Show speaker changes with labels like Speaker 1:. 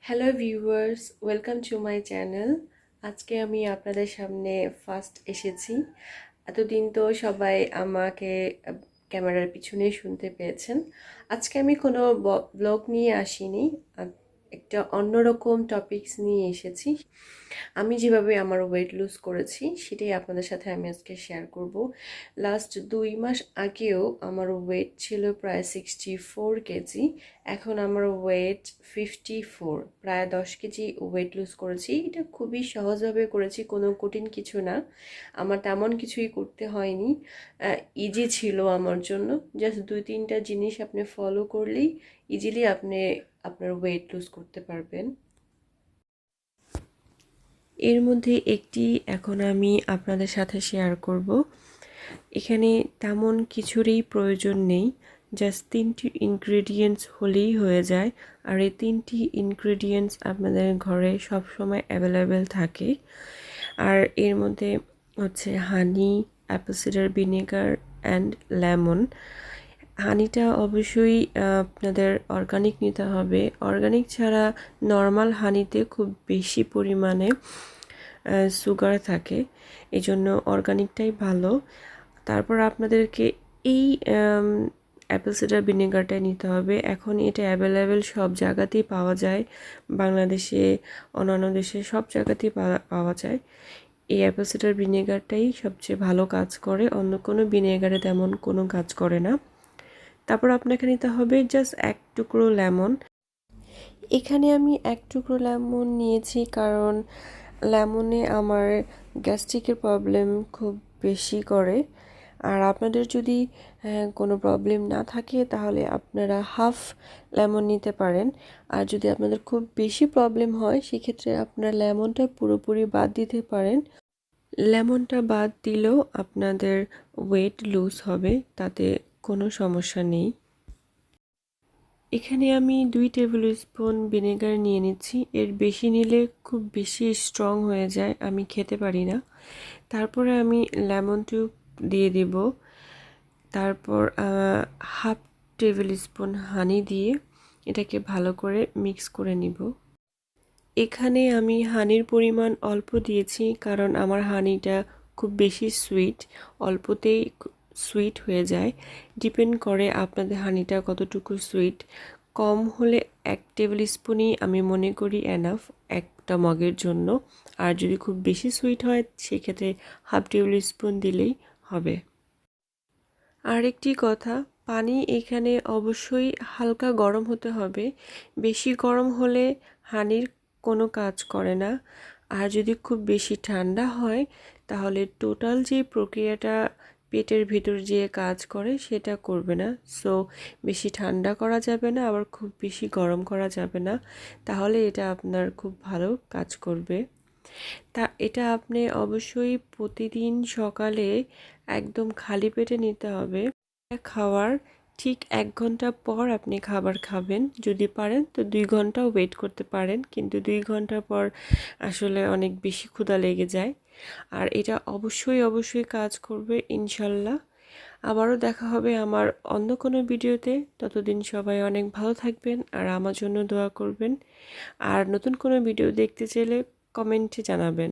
Speaker 1: Hello viewers, welcome to my channel. আজকে আমি আপনাদের সামনে ফার্স্ট এসেছি। এতদিন তো সবাই আমাকে ক্যামেরার পিছনে শুনতে পেয়েছেন। আজকে আমি কোনো ব্লগ নিয়ে আসিনি, একটা অন্যরকম টপিকস নিয়ে এসেছি। আমি যেভাবে আমার ওয়েট লুজ করেছি সেটাই আপনাদের সাথে আমি আজকে শেয়ার করব। লাস্ট 2 মাস আগেও আমার ওয়েট ছিল প্রায় 64 কেজি। এখন আমার ওয়েট 54, প্রায় 10 কেজি ওয়েট লুজ করেছি। এটা খুবই সহজভাবে করেছি, কোনো কঠিন কিছু না। আমার তেমন কিছুই করতে হয়নি, ইজি ছিল আমার জন্য। জাস্ট 2-3টা জিনিস আপনি ফলো করলেই ইজিলি আপনি আপনার ওয়েট লুজ করতে পারবেন। এর মধ্যে একটি এখন আমি আপনাদের সাথে শেয়ার করব। এখানে তেমন কিছুরই প্রয়োজন নেই, জাস্ট 3টি ইনগ্রেডিয়েন্টস হলেই হয়ে যায়। আর এই 3টি ইনগ্রেডিয়েন্টস আপনাদের ঘরে সব সময় অ্যাভেলেবেল থাকে। আর এর মধ্যে হচ্ছে honey, apple cider vinegar and lemon. হানিটা অবশ্যই আপনাদের অর্গানিক নিতে হবে। অর্গানিক ছাড়া নর্মাল হানিতে খুব বেশি পরিমাণে সুগার থাকে, এই জন্য অর্গানিকটাই ভালো। তারপর আপনাদেরকে এই অ্যাপেল সিডার ভিনেগারটা নিতে হবে। এখন এটা অ্যাভেলেবেল সব জায়গাতেই পাওয়া যায়, বাংলাদেশে, অন্যান্য দেশে সব জায়গাতেই পাওয়া যায়। এই অ্যাপেল সিডার ভিনেগারটাই সবচেয়ে ভালো কাজ করে, অন্য কোনো ভিনেগারে তেমন কোনো কাজ করে না। তারপর আপনাকে নিতে হবে জাস্ট 1 টুকরো লেমন। এখানে আমি 1 টুকরো লেমন নিয়েছি কারণ লেমনে আমার গ্যাস্ট্রিকের প্রবলেম খুব বেশি করে। আর আপনাদের যদি কোনো প্রবলেম না থাকে তাহলে আপনারা হাফ লেমন নিতে পারেন। আর যদি আপনাদের খুব বেশি প্রবলেম হয় সেক্ষেত্রে আপনারা লেমনটা পুরোপুরি বাদ দিতে পারেন। লেমনটা বাদ দিলেও আপনাদের ওয়েট লুজ হবে, তাতে কোনো সমস্যা নেই। এখানে আমি 2 টেবিল স্পুন ভিনেগার নিয়ে নিচ্ছি। এর বেশি নিলে খুব বেশি স্ট্রং হয়ে যায়, আমি খেতে পারি না। তারপরে আমি লেমন টিউব দিয়ে দিব। তারপর হাফ টেবিল স্পুন হানি দিয়ে এটাকে ভালো করে মিক্স করে নিব। এখানে আমি হানির পরিমাণ অল্প দিয়েছি কারণ আমার হানিটা খুব বেশি সুইট, অল্পতেই সুইট হয়ে যায়। ডিপেন্ড করে আপনাদের হানিটা কতটুকু সুইট। কম হলে 1 টেবিল স্পুনই আমি মনে করি এনাফ একটা মগের জন্য। আর যদি খুব বেশি সুইট হয় সেক্ষেত্রে হাফ টেবিল স্পুন দিলেই হবে। আর একটি কথা, পানি এখানে অবশ্যই হালকা গরম হতে হবে। বেশি গরম হলে হানির কোনো কাজ করে না। আর যদি খুব বেশি ঠান্ডা হয় তাহলে টোটাল যে প্রক্রিয়াটা পেটের ভিতর যে কাজ করে সেটা করবে না। সো বেশি ঠান্ডা করা যাবে না, আবার খুব বেশি গরম করা যাবে না, তাহলে এটা আপনার খুব ভালো কাজ করবে। এটা আপনি অবশ্যই প্রতিদিন সকালে একদম খালি পেটে নিতে হবে। খাওয়ার ঠিক 1 ঘন্টা পর আপনি খাবার খাবেন। যদি পারেন তো 2 ঘন্টাও ওয়েট করতে পারেন, কিন্তু 2 ঘন্টা পর আসলে অনেক বেশি ক্ষুধা লেগে যায়। আর এটা অবশ্যই কাজ করবে ইনশাল্লাহ। আবারও দেখা হবে আমার অন্য কোনো ভিডিওতে। ততদিন সবাই অনেক ভালো থাকবেন আর আমার জন্য দোয়া করবেন। আর নতুন কোনো ভিডিও দেখতে চাইলে কমেন্টে জানাবেন।